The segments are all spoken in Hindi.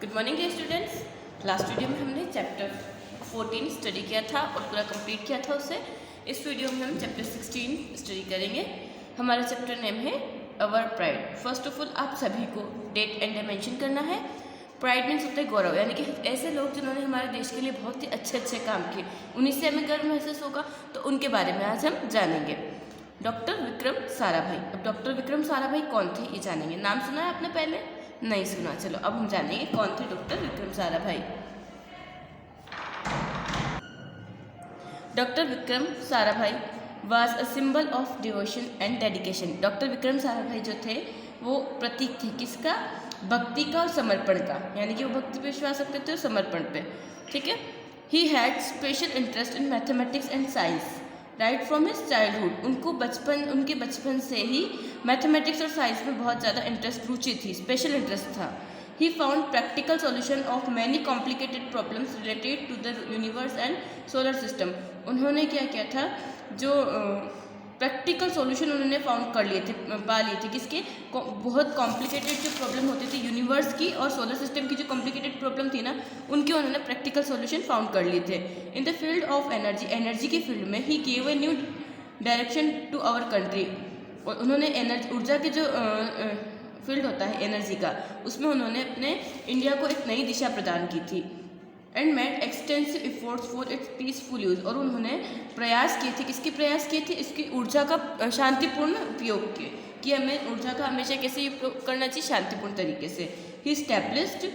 Good morning dear students. Last video में हमने चैप्टर 14 स्टडी किया था और पूरा कंप्लीट किया था उसे। इस वीडियो में हम चैप्टर 16 स्टडी करेंगे। हमारा चैप्टर नेम है अवर प्राइड। फर्स्ट ऑफ ऑल आप सभी को डेट एंड डे मेंशन करना है। प्राइड मीन्स होता है गौरव, यानी कि ऐसे लोग जिन्होंने हमारे देश के लिए बहुत ही अच्छे अच्छे काम किए, उन्हीं से हमें गर्व महसूस होगा, तो उनके बारे में आज हम जानेंगे। डॉक्टर विक्रम साराभाई। अब डॉक्टर विक्रम साराभाई कौन थे ये जानेंगे। नाम सुना है आपने पहले? नहीं सुना। चलो अब हम जानेंगे कौन थे doctor Vikram Sarabhai. Doctor Vikram Sarabhai was a symbol of devotion and dedication. Doctor Vikram Sarabhai जो थे वो प्रतीक थे किसका? भक्ति का और समर्पण का, यानी कि वो भक्ति पे विश्वास रखते थे और समर्पण पे। ठीक है। He had special interest in mathematics and science right from his childhood. उनके बचपन से ही मैथमेटिक्स और साइंस में बहुत ज़्यादा रुचि थी, स्पेशल इंटरेस्ट था। He found practical solution of many complicated problems related to the universe and solar system. उन्होंने क्या किया था, जो प्रैक्टिकल सॉल्यूशन उन्होंने फाउंड कर लिए थे, पा लिए थे किसके? बहुत कॉम्प्लिकेटेड जो प्रॉब्लम होती थी यूनिवर्स की और सोलर सिस्टम की, जो कॉम्प्लिकेटेड प्रॉब्लम थी ना, उनके उन्होंने प्रैक्टिकल सॉल्यूशन फाउंड कर लिए थे। In the field of energy के फील्ड में ही give a new direction to our country. और उन्होंने ऊर्जा के जो फील्ड होता है एनर्जी का, उसमें उन्होंने अपने इंडिया को एक नई दिशा प्रदान की थी। And made extensive efforts for its peaceful use. और उन्होंने प्रयास किए थे, किसके प्रयास किए थे? इसकी ऊर्जा का शांतिपूर्ण उपयोग किए कि हमें ऊर्जा का हमेशा कैसे उपयोग करना चाहिए? शांतिपूर्ण तरीके से। He established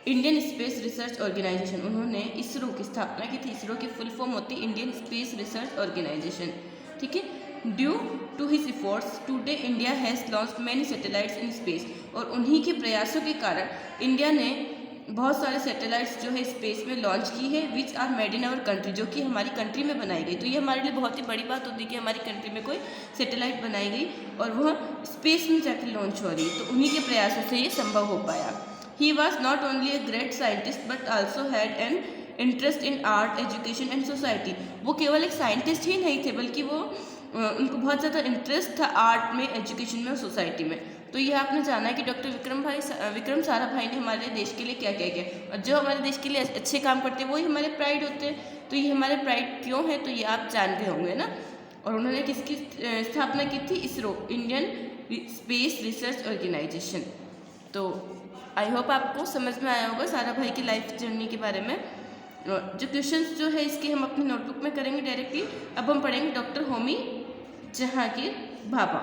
Indian space research Organisation. उन्होंने इसरो की स्थापना की थी। इसरो की फुल फॉर्म होती है इंडियन स्पेस रिसर्च ऑर्गेनाइजेशन। ठीक है। Due to his efforts today India has launched many satellites in space. और उन्हीं के प्रयासों के कारण इंडिया ने बहुत सारे सैटेलाइट्स जो है स्पेस में लॉन्च की है, which are made in our country, जो कि हमारी कंट्री में बनाई गई। तो ये हमारे लिए बहुत ही बड़ी बात होती है कि हमारी कंट्री में कोई सैटेलाइट बनाई गई और वह स्पेस में जाकर लॉन्च हो रही। तो उन्हीं के प्रयासों से ये संभव हो पाया। He was not only a great scientist but also had an interest in art, education and society. वो केवल एक साइंटिस्ट ही नहीं थे, बल्कि वो उनको बहुत ज़्यादा इंटरेस्ट था आर्ट में, एजुकेशन में और सोसाइटी में। तो ये आपने जाना है कि डॉक्टर विक्रम साराभाई ने हमारे देश के लिए क्या क्या किया, और जो हमारे देश के लिए अच्छे काम करते हैं वही हमारे प्राइड होते हैं। तो ये हमारे प्राइड क्यों है, तो ये आप जानते होंगे ना। और उन्होंने किसकी स्थापना की थी? ISRO, Indian space research organization. तो आई होप आपको समझ में आया होगा साराभाई की लाइफ जर्नी के बारे में। जो क्वेश्चंस जो है इसके हम अपनी नोटबुक में करेंगे डायरेक्टली। अब हम पढ़ेंगे डॉक्टर होमी जहांगीर भाभा,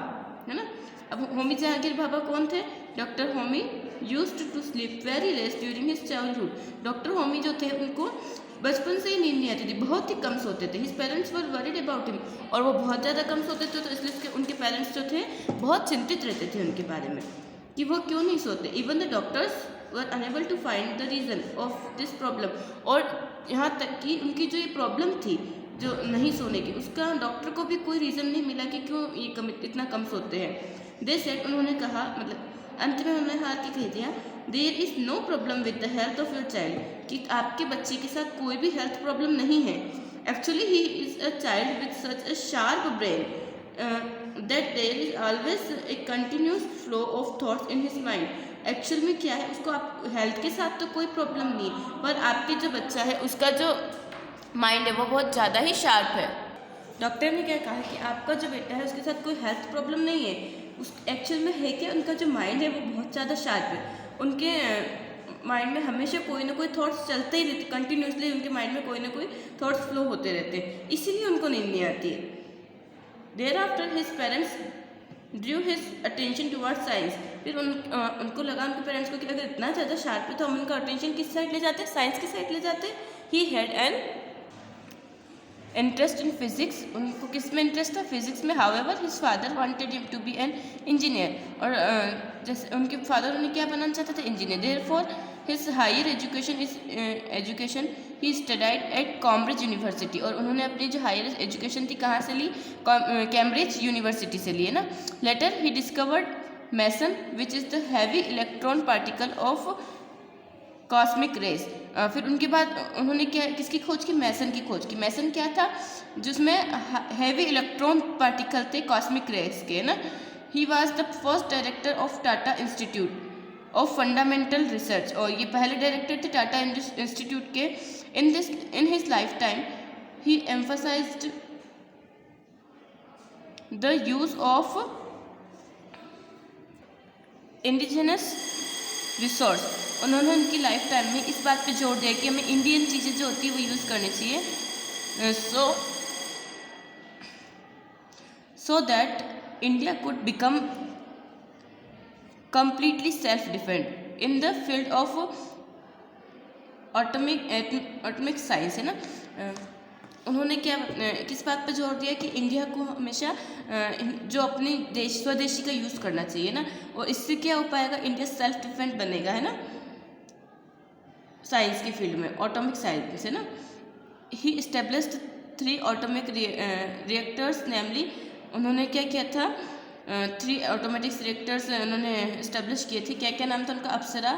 है ना। अब होमी जहांगीर भाभा कौन थे? Doctor Homi used to sleep very less during his childhood. Doctor Homi जो थे उनको बचपन से ही नींद नहीं आती थी, बहुत ही कम सोते थे। His parents were worried about him. और वो बहुत ज़्यादा कम सोते थे, तो इसलिए उनके पेरेंट्स जो थे बहुत चिंतित रहते थे उनके बारे में कि वो क्यों नहीं सोते। Even the doctors were unable to find the reason of this problem. और यहाँ तक कि उनकी जो ये प्रॉब्लम थी जो नहीं सोने की, उसका डॉक्टर को भी कोई रीज़न नहीं मिला कि क्यों ये इतना कम सोते हैं। दे सेड, उन्होंने कहा, मतलब अंत में उन्होंने हार के कह दिया, there is no problem with the health of your child, कि आपके बच्चे के साथ कोई भी हेल्थ प्रॉब्लम नहीं है। Actually he is a child with such a sharp brain that there is always a continuous flow of thoughts in his mind. Actual में क्या है, उसको आप हेल्थ के साथ तो कोई प्रॉब्लम नहीं, पर आपके जो बच्चा है उसका जो माइंड है वो बहुत ज़्यादा ही शार्प है। डॉक्टर ने क्या कहा कि आपका जो बेटा है उसके साथ कोई हेल्थ प्रॉब्लम नहीं है, उस एक्चुअल में है कि उनका जो माइंड है वो बहुत ज़्यादा शार्प है। उनके माइंड में हमेशा कोई ना कोई थॉट्स चलते ही रहते, कंटिन्यूसली उनके माइंड में कोई ना कोई थॉट्स फ्लो होते रहते हैं, इसीलिए उनको नींद नहीं आती है। Thereafter his parents drew his attention towards science. फिर उनको लगा, उनके पेरेंट्स को, कि अगर इतना ज़्यादा शार्प है तो हम उनका अटेंशन किस साइड ले जाते हैं? साइंस की साइड ले जाते हैं। He had an interest in physics. उनको किस में इंटरेस्ट था? फिजिक्स में। However his father wanted him to be an engineer. और जैसे उनके फादर उन्हें क्या बनाना चाहते थे? Engineer. Therefore his higher education he studied at Cambridge University. और उन्होंने अपनी जो हायर एजुकेशन थी कहाँ से ली? कैम्ब्रिज यूनिवर्सिटी से ली, है ना। Later he discovered meson which is the heavy electron particle of cosmic rays. फिर उनके बाद उन्होंने क्या, किसकी खोज की? मैसन की खोज की। मैसन क्या था? जिसमें हैवी इलेक्ट्रॉन पार्टिकल थे कॉस्मिक रेज के, ना। He was the first director of Tata Institute of Fundamental Research, और ये पहले डायरेक्टर थे टाटा इंस्टीट्यूट के। In his life time he emphasised the use of indigenous resource. उन्होंने उनकी लाइफ टाइम में इस बात पे जोर दिया कि हमें इंडियन चीज़ें जो होती है वो यूज़ करनी चाहिए, so that India could become completely self-defend in the field of atomic science, है ना। उन्होंने क्या किस बात पर जोर दिया कि इंडिया को हमेशा जो अपनी स्वदेशी का यूज़ करना चाहिए ना, और इससे क्या हो पाएगा, इंडिया सेल्फ डिफेंड बनेगा, है ना, साइंस की फील्ड में, एटॉमिक साइंस, है ना। ही एस्टेब्लिश्ड 3 एटॉमिक रिएक्टर्स, नेमली उन्होंने क्या किया था, 3 ऑटोमेटिक रिएक्टर्स उन्होंने इस्टेब्लिश किए थे। क्या क्या नाम था उनका, अप्सरा,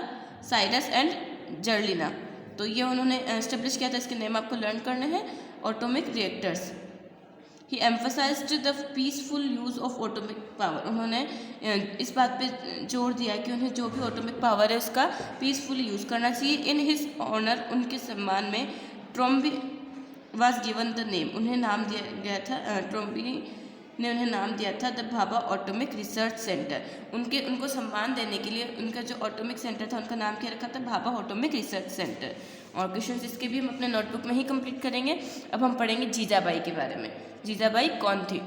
साइरस एंड जर्लिना। तो ये उन्होंने इस्टेब्लिश किया था, इसके नेम आपको लर्न करने हैं, atomic reactors. He emphasised the peaceful use of atomic power. उन्होंने इस बात पे जोर दिया कि उन्हें जो भी एटॉमिक पावर है उसका पीसफुल यूज़ करना चाहिए। इन हिज ऑनर, उनके सम्मान में ट्रॉम्बी वाज गिवन द नेम, उन्हें नाम दिया गया था, ट्रॉम्बी ने उन्हें नाम दिया था the Bhabha atomic research centre. उनको सम्मान देने के लिए उनका जो एटॉमिक सेंटर था उनका नाम क्या रखा था, भाभा एटॉमिक रिसर्च सेंटर। और क्वेश्चन इसके भी हम अपने नोटबुक में ही कंप्लीट करेंगे। अब हम पढ़ेंगे जीजाबाई के बारे में। जीजाबाई कौन थी,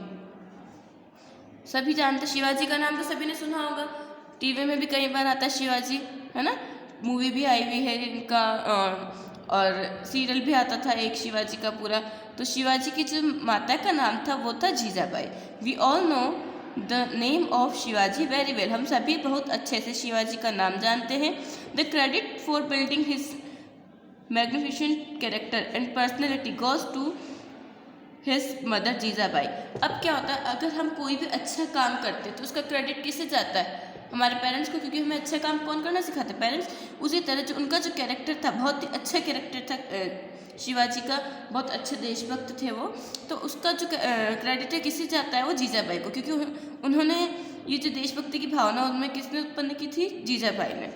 सभी जानते, शिवाजी का नाम तो सभी ने सुना होगा, टीवी में भी कई बार आता है शिवाजी, है ना, मूवी भी आई हुई है इनका, और सीरियल भी आता था एक शिवाजी का पूरा। तो शिवाजी की जो माता का नाम था वो था Jijabai. We all know the name of Shivaji very well, हम सभी बहुत अच्छे से शिवाजी का नाम जानते हैं। The credit for building his magnificent character and personality goes to his mother Jijabai. अब क्या होता है, अगर हम कोई भी अच्छा काम करते हैं तो उसका क्रेडिट किसे जाता है, हमारे पेरेंट्स को, क्योंकि हमें अच्छा काम कौन करना सिखाते, पेरेंट्स। उसी तरह जो उनका जो कैरेक्टर था, बहुत ही अच्छा कैरेक्टर था शिवाजी का, बहुत अच्छे देशभक्त थे वो, तो उसका जो क्रेडिट है किसे जाता है, वो जीजाबाई को, क्योंकि उन्होंने ये जो देशभक्ति की भावना उनमें किसने उत्पन्न की थी, जीजाबाई ने।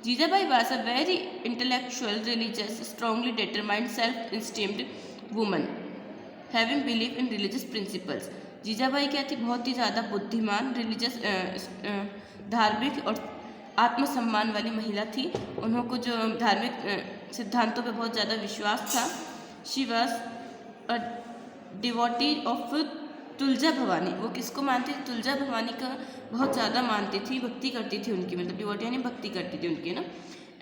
Jijabai was a very intellectual, religious, strongly determined, self-esteemed woman, having belief in religious principles. Jijabai क्या थी, बहुत ही ज़्यादा बुद्धिमान, रिलीजियस, धार्मिक और आत्मसम्मान वाली महिला थी। उनको जो धार्मिक सिद्धांतों पे बहुत ज़्यादा विश्वास था। She was a devotee of Tulja Bhavani, वो किसको मानती थी, तुलजा भवानी का बहुत ज़्यादा मानती थी, भक्ति करती थी उनकी, मतलब डिवोटी यानी भक्ति करती थी उनकी ना।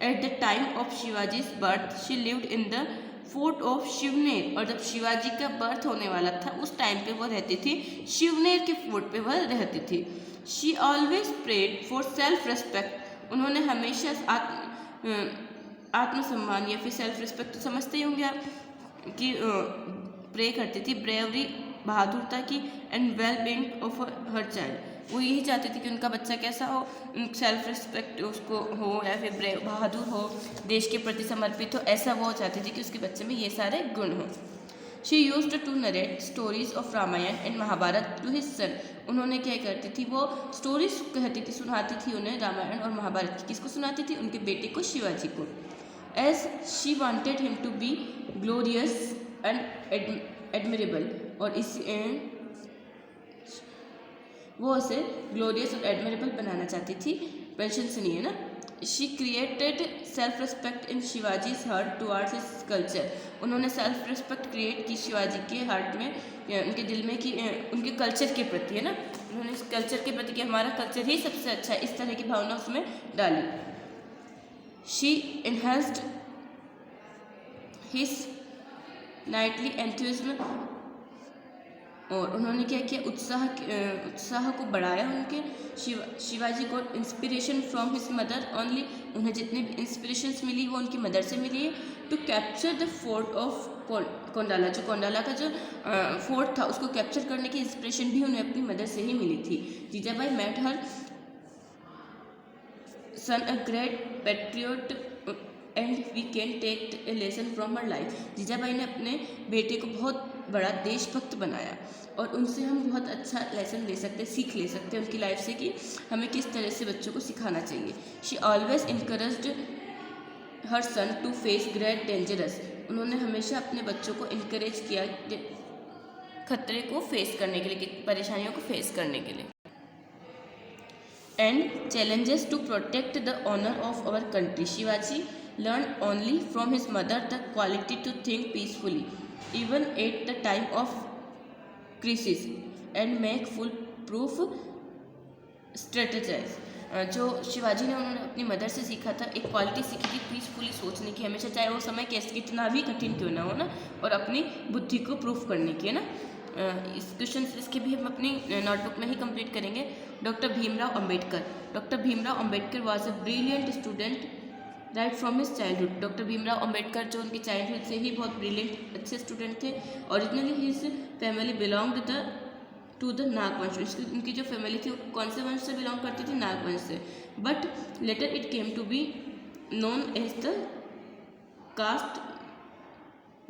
Eight the time of Shivaji's birth she lived in the fort of Shivner, और जब शिवाजी का बर्थ होने वाला था उस टाइम पे वो रहती थी शिवनेर के फोर्ट पे वह रहती थी। She always prayed for self respect, उन्होंने हमेशा आत्मसम्मान या फिर सेल्फ रिस्पेक्ट तो समझते ही होंगे आप कि प्रे करती थी, ब्रेवरी, बहादुरता की, and well being of her child, वो यही चाहती थी कि उनका बच्चा कैसा हो, सेल्फ रिस्पेक्ट उसको हो, या फिर ब्रेव, बहादुर हो, देश के प्रति समर्पित हो, ऐसा वो चाहती थी कि उसके बच्चे में ये सारे गुण हों। She used to narrate stories of Ramayana and Mahabharata to his son, उन्होंने क्या करती थी, वो स्टोरीज कहती थी, सुनाती थी उन्हें रामायण और महाभारत की, किसको सुनाती थी, उनके बेटे को, शिवाजी को। As she wanted him to be glorious and admirable, और इस वो उसे ग्लोरियस और एडमिरेबल बनाना चाहती थी। पेंशन सुनिए ना। She created self respect in Shivaji's heart towards his culture, उन्होंने सेल्फ रिस्पेक्ट क्रिएट की शिवाजी के हार्ट में, उनके दिल में, कि उनके कल्चर के प्रति, है ना, उन्होंने इस कल्चर के प्रति कि हमारा कल्चर ही सबसे अच्छा है, इस तरह की भावना उसमें डाली। शी इनहेंस्ड हिज नाइटली एंथुजिज्म, और उन्होंने क्या किया, उत्साह को बढ़ाया उनके। शिवाजी को inspiration from his mother only, उन्हें जितनी भी इंस्पिरेशंस मिली वो उनकी मदर से मिली है। To capture the fort of Kondala, जो कोंडाला का जो फोर्ट था उसको कैप्चर करने की इंस्पिरेशन भी उन्हें अपनी मदर से ही मिली थी। Jijabai met her son a great patriot and we can take a lesson from her life, Jijabai ने अपने बेटे को बहुत बड़ा देशभक्त बनाया। और उनसे हम बहुत अच्छा लेसन ले सकते हैं, सीख ले सकते हैं उनकी लाइफ से कि हमें किस तरह से बच्चों को सिखाना चाहिए। She always encouraged her son to face great dangerous. उन्होंने हमेशा अपने बच्चों को इनकरेज किया खतरे को फेस करने के लिए, परेशानियों को फेस करने के लिए। And challenges to protect the honour of our country. Shivaji learn only from his mother the quality to think peacefully even at the time of crisis and make full proof strategize. जो शिवाजी ने उन्होंने अपनी मदर से सीखा था, एक क्वालिटी सीखी थी पीसफुली सोचने की, हमेशा चाहे वो समय कैसे कितना भी कठिन क्यों ना हो ना, और अपनी बुद्धि को प्रूफ करने की, है ना। इस क्वेश्चन इसके भी हम अपनी नोटबुक में ही कंप्लीट करेंगे। Doctor Bhimrao Ambedkar. Doctor Bhimrao Ambedkar was a brilliant student right from his childhood. Doctor Bhimrao Ambedkar जो उनके चाइल्डहुड से ही बहुत ब्रिलियंट अच्छे स्टूडेंट थे। Originally his family belonged to the Nagvansh. उनकी जो फैमिली थी वो कौन से वंश से बिलोंग करती थी? नागवंश से। But later it came to be known as the caste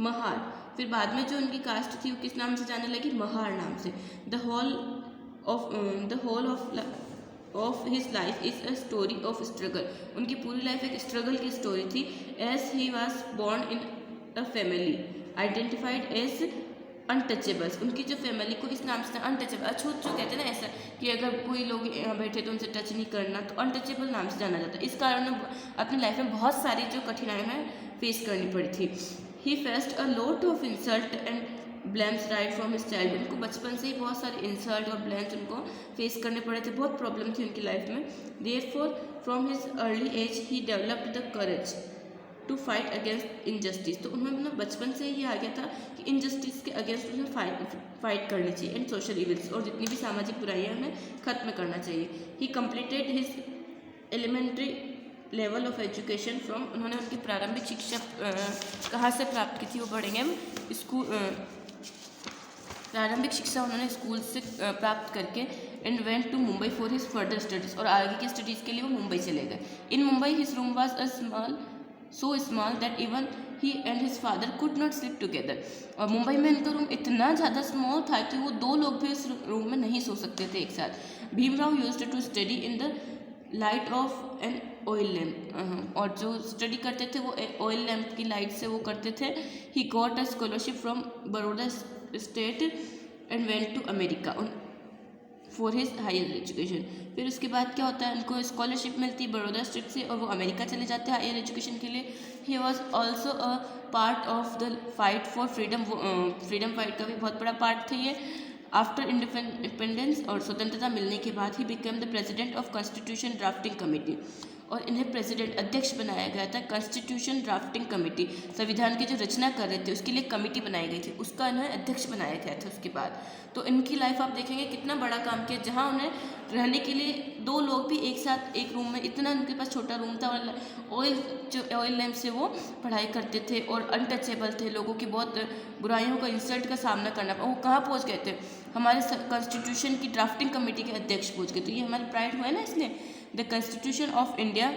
Mahar. फिर बाद में जो उनकी कास्ट थी वो किस नाम से जाने लगी? महार नाम से। The whole of his life is a story of struggle. उनकी पूरी लाइफ एक स्ट्रगल की स्टोरी थी। As he was born in a family identified as untouchables. उनकी जो फैमिली को इस नाम से अनटचेबल, अछूत जो कहते हैं ना, ऐसा कि अगर कोई लोग यहाँ बैठे तो उनसे टच नहीं करना, तो अनटचेबल नाम से जाना जाता है। इस कारण अपनी लाइफ में बहुत सारी जो कठिनाइयाँ फेस करनी पड़ी थी। ही faced a lot of insult and blames right from his childhood. उनको बचपन से ही बहुत सारे इंसल्ट और ब्लेम्स उनको फेस करने पड़े थे, बहुत प्रॉब्लम थी उनकी लाइफ में। Therefore from his early age he developed the courage to fight against injustice. तो उन्होंने बचपन से ही आ गया था कि इनजस्टिस के अगेंस्ट उन्हें फाइट करनी चाहिए, एंड सोशल इविल्स, और जितनी भी सामाजिक बुराइयां हमें खत्म करना चाहिए। He completed his elementary level of education from. उन्होंने उनकी प्रारंभिक शिक्षा कहाँ से प्राप्त की थी वो पढ़ेंगे हम। स्कूल प्रारंभिक शिक्षा उन्होंने स्कूल से प्राप्त करके and went to Mumbai for his further studies. और आगे की स्टडीज़ के लिए वो मुंबई चले गए। In Mumbai his room was a so small that even he and his father could not sleep together। और मुंबई में इनका रूम इतना ज़्यादा स्मॉल था कि वो दो लोग भी इस रूम में नहीं सो सकते थे एक साथ। Bhimrao used to study in the light of an oil lamp. और जो स्टडी करते थे वो ऑयल लैम्प की लाइट से वो करते थे। He got a scholarship from Baroda state and went to America for his higher education. फिर उसके बाद क्या होता है, उनको स्कॉलरशिप मिलती है बड़ौदा स्टेट से और वो अमेरिका चले जाते हैं हायर एजुकेशन के लिए। He was also a part of the fight for freedom. Freedom fight का भी बहुत बड़ा पार्ट थे ये। आफ्टर इंडिपेंडेंस और स्वतंत्रता मिलने के बाद he became the president of constitution drafting committee. और इन्हें प्रेसिडेंट अध्यक्ष बनाया गया था कॉन्स्टिट्यूशन ड्राफ्टिंग कमेटी। संविधान की जो रचना कर रहे थे उसके लिए कमेटी बनाई गई थी, उसका इन्हें अध्यक्ष बनाया गया था उसके बाद। तो इनकी लाइफ आप देखेंगे कितना बड़ा काम किया, जहाँ उन्हें रहने के लिए दो लोग भी एक साथ एक रूम में, इतना उनके पास छोटा रूम था। और ऑयल लैम्प से वो पढ़ाई करते थे और अनटचेबल थे, लोगों की बहुत बुराइयों का इंसल्ट का सामना करना। वो कहाँ पहुँच गए थे? हमारे कॉन्स्टिट्यूशन की ड्राफ्टिंग कमेटी के अध्यक्ष पहुँच गए। तो ये हमारे प्राइड हुआ है ना इसलिए। The constitution of India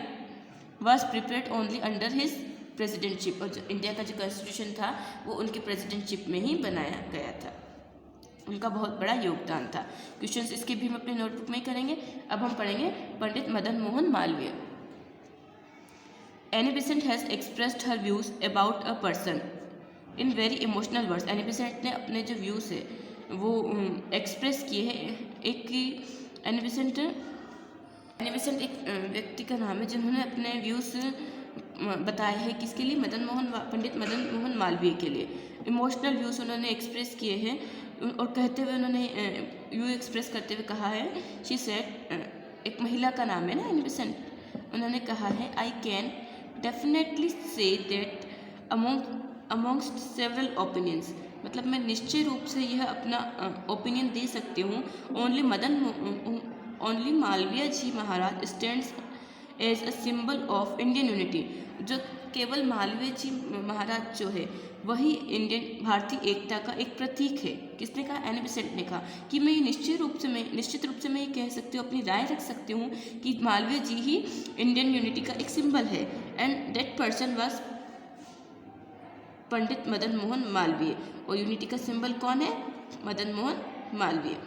was prepared only under his presidentship. और जो इंडिया का जो कॉन्स्टिट्यूशन था वो उनकी प्रेसिडेंटशिप में ही बनाया गया था। उनका बहुत बड़ा योगदान था। क्वेश्चंस इसके भी हम अपने नोटबुक में ही करेंगे। अब हम पढ़ेंगे Pandit Madan Mohan Malaviya. Annie Besant has expressed her views about a person in very emotional words. Annie Besant ने अपने जो व्यूज़ है वो एक्सप्रेस किए हैं। एनी बेसेंट एक व्यक्ति का नाम है जिन्होंने अपने व्यूज़ बताए हैं किसके लिए? पंडित मदन मोहन मालवीय के लिए। इमोशनल व्यूज़ उन्होंने एक्सप्रेस किए हैं और कहते हुए उन्होंने व्यू एक्सप्रेस करते हुए कहा है, शी सेड, एक महिला का नाम है ना एनी बेसेंट, उन्होंने कहा है, I can definitely say that amongst several opinions. मतलब मैं निश्चय रूप से यह अपना ओपिनियन दे सकती हूँ। Only Malaviya ji Maharaj stands as a symbol of Indian unity. जो केवल मालवीय जी महाराज जो है वही इंडियन भारतीय एकता का एक प्रतीक है। किसने कहा? एनी बेसेंट ने कहा कि मैं निश्चित रूप से मैं ये कह सकती हूँ, अपनी राय रख सकती हूँ कि मालवीय जी ही इंडियन यूनिटी का एक सिंबल है। And that person was Pandit Madan Mohan Malaviya. और यूनिटी का सिंबल कौन है? Madan Mohan Malaviya.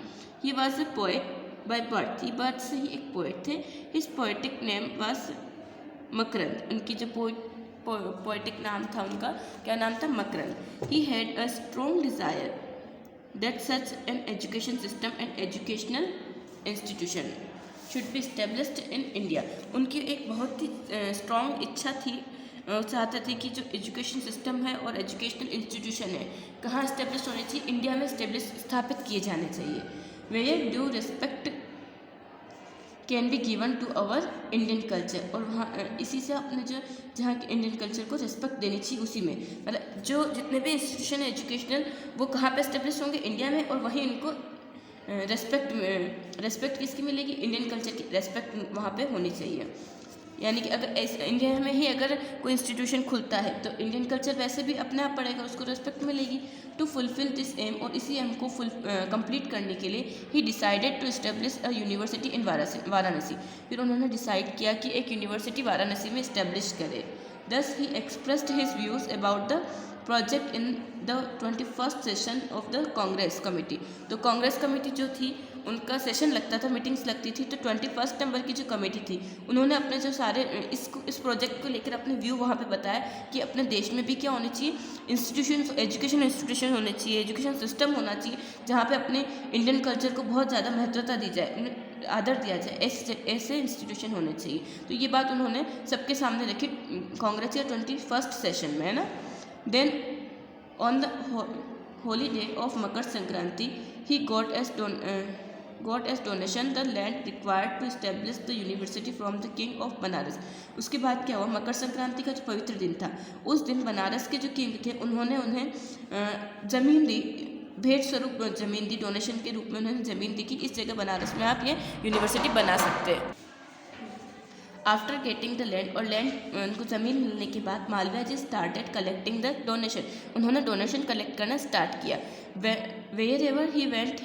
He was a poet by birth, he birth से ही एक पोएट थे। His poetic name was Makrand, उनकी जो पोएटिक नाम था उनका क्या नाम था? Makrand. He had a strong desire that such an education system and educational institution should be established in India. उनकी एक बहुत ही स्ट्रॉन्ग इच्छा थी, चाहते थे कि जो एजुकेशन सिस्टम है और एजुकेशनल इंस्टीट्यूशन है कहाँ इस्टेब्लिश होने चाहिए? इंडिया में स्थापित किए जाने चाहिए। Where due respect can be given to our Indian culture, और वहाँ इसी से अपने जो जहाँ के इंडियन कल्चर को रिस्पेक्ट देनी चाहिए उसी में, मतलब जो जितने भी इंस्टीट्यूशन है एजुकेशनल वो कहाँ पे इस्टेब्लिश होंगे? इंडिया में, और वहीं उनको रेस्पेक्ट किसकी मिलेगी? इंडियन कल्चर की रेस्पेक्ट वहाँ पे होनी चाहिए। यानी कि अगर इंडिया में ही अगर कोई इंस्टीट्यूशन खुलता है तो इंडियन कल्चर वैसे भी अपने आप पड़ेगा, उसको रेस्पेक्ट मिलेगी। टू फुलफिल दिस एम, और इसी एम को कंप्लीट करने के लिए he decided to establish a university in Varanasi. फिर उन्होंने डिसाइड किया कि एक यूनिवर्सिटी वाराणसी में इस्टेब्लिश करे। Thus he expressed his views about the project in the 21st session of the Congress committee. तो कांग्रेस कमेटी जो थी उनका सेशन लगता था, मीटिंग्स लगती थी, तो 21 नंबर की जो कमेटी थी उन्होंने अपने जो सारे इस प्रोजेक्ट को लेकर अपने व्यू वहाँ पे बताया कि अपने देश में भी क्या होनी चाहिए? इंस्टीट्यूशन, एजुकेशन इंस्टीट्यूशन होने चाहिए, एजुकेशन सिस्टम होना चाहिए जहाँ पे अपने इंडियन कल्चर को बहुत ज़्यादा महत्वता दी जाए, आदर दिया जाए, ऐसे इंस्टीट्यूशन होने चाहिए। तो ये बात उन्होंने सबके सामने रखी कांग्रेस के 21st सेशन में, है ना। Then on the holy day of Makar Sankranti he got as donation the land required to establish the university from the king of Banaras. उसके बाद क्या हुआ? मकर संक्रांति का जो पवित्र दिन था उस दिन बनारस के जो किंग थे उन्होंने उन्हें ज़मीन दी, भेंट स्वरूप ज़मीन दी, डोनेशन के रूप में उन्होंने ज़मीन दी कि इस जगह बनारस में आप ये यूनिवर्सिटी बना सकते हैं। आफ्टर गेटिंग द लैंड, और लैंड उनको ज़मीन मिलने के बाद Malaviya ji started collecting the donation, उन्होंने डोनेशन कलेक्ट करना स्टार्ट किया। Wherever he went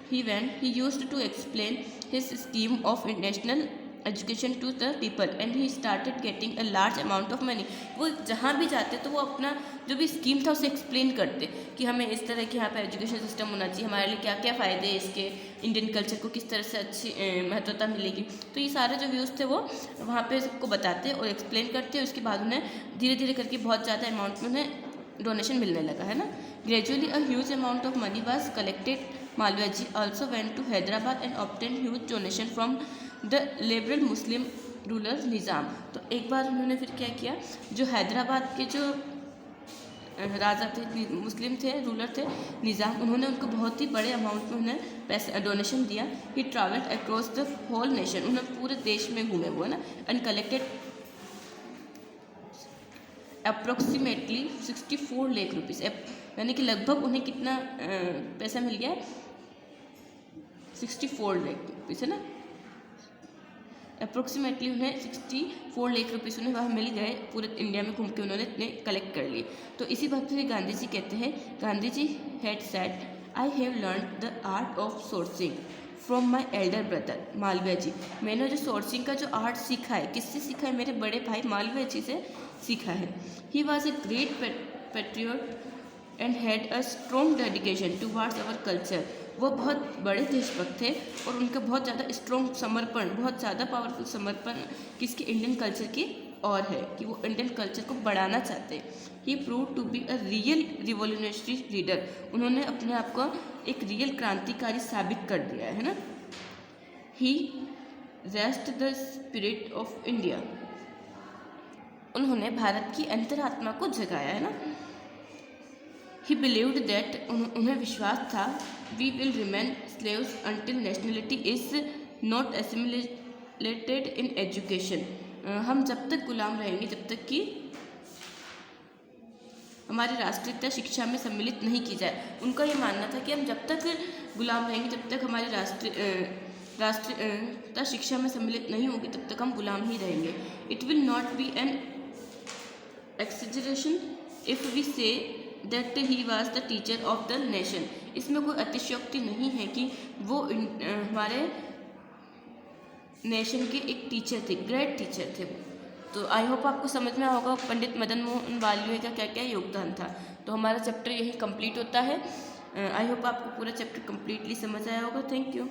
he used to explain his scheme of national education to the people and he started getting a large amount of money। वो जहाँ भी जाते तो वो अपना जो भी स्कीम था उसे एक्सप्लेन करते कि हमें इस तरह के यहाँ पे एजुकेशन सिस्टम होना चाहिए, हमारे लिए क्या क्या फ़ायदे हैं इसके, इंडियन कल्चर को किस तरह से अच्छी महत्वता मिलेगी। तो ये सारे जो व्यूज़ थे वो वहाँ पे सबको बताते और एक्सप्लेन करते, उसके बाद उन्हें धीरे धीरे करके बहुत ज़्यादा अमाउंट में उन्हें डोनेशन मिलने लगा, है ना। Gradually a huge amount of money was collected. Malaviya ji also went to Hyderabad and obtain huge donation from the liberal Muslim ruler Nizam. तो एक बार उन्होंने फिर क्या किया, जो हैदराबाद के जो राजा थे, मुस्लिम थे, रूलर थे निज़ाम, उन्होंने उनको बहुत ही बड़े अमाउंट में उन्हें पैसे डोनेशन दिया। He travelled across the whole nation, उन्होंने पूरे देश में घूमे वो, है ना, and collected approximately 64 lakh rupees, यानी कि लगभग उन्हें कितना पैसा मिल गया? 64 लाख रुपीज़, है ना। अप्रोक्सीमेटली उन्हें 64 लाख रुपीज़ उन्हें वहाँ मिल गए, पूरे इंडिया में घूम के उन्होंने इतने कलेक्ट कर लिए। तो इसी बात पर गांधी जी कहते हैं, Gandhi ji had said I have learn the art of sourcing from my elder brother Malaviya ji. मैंने जो सोर्सिंग का जो आर्ट सीखा है, किससे सीखा है? मेरे बड़े भाई मालवीय जी से सीखा है। ही was a great patriot and had a strong dedication towards our culture. वो बहुत बड़े देशभक्त थे और उनका बहुत ज़्यादा स्ट्रॉन्ग समर्पण, बहुत ज़्यादा पावरफुल समर्पण किसके? इंडियन कल्चर की और है कि वो इंडियन कल्चर को बढ़ाना चाहते हैं। He prove to be a real revolutionary leader, उन्होंने अपने आप को एक रियल क्रांतिकारी साबित कर दिया है ना। He rest the spirit of India, उन्होंने भारत की अंतरात्मा को जगाया, है ना। ही बिलीव्ड दैट, उन्हें विश्वास था, we will remain slaves until nationality is not assimilated in education. हम जब तक गुलाम रहेंगे जब तक कि हमारी राष्ट्रीयता शिक्षा में सम्मिलित नहीं की जाए। उनका ये मानना था कि हम जब तक गुलाम रहेंगे, जब तक हमारी राष्ट्रीयता शिक्षा में सम्मिलित नहीं होगी तब तक हम गुलाम ही रहेंगे। It will not be an exaggeration if we say that he was the teacher of the nation. इसमें कोई अतिशयोक्ति नहीं है कि वो हमारे नेशन के एक टीचर थे, ग्रेट टीचर थे वो। तो आई होप आपको समझ में आया होगा पंडित मदन मोहन मालवीय का क्या क्या योगदान था। तो हमारा चैप्टर यही कंप्लीट होता है। आई होप आपको पूरा चैप्टर कंप्लीटली समझ आया होगा। Thank you.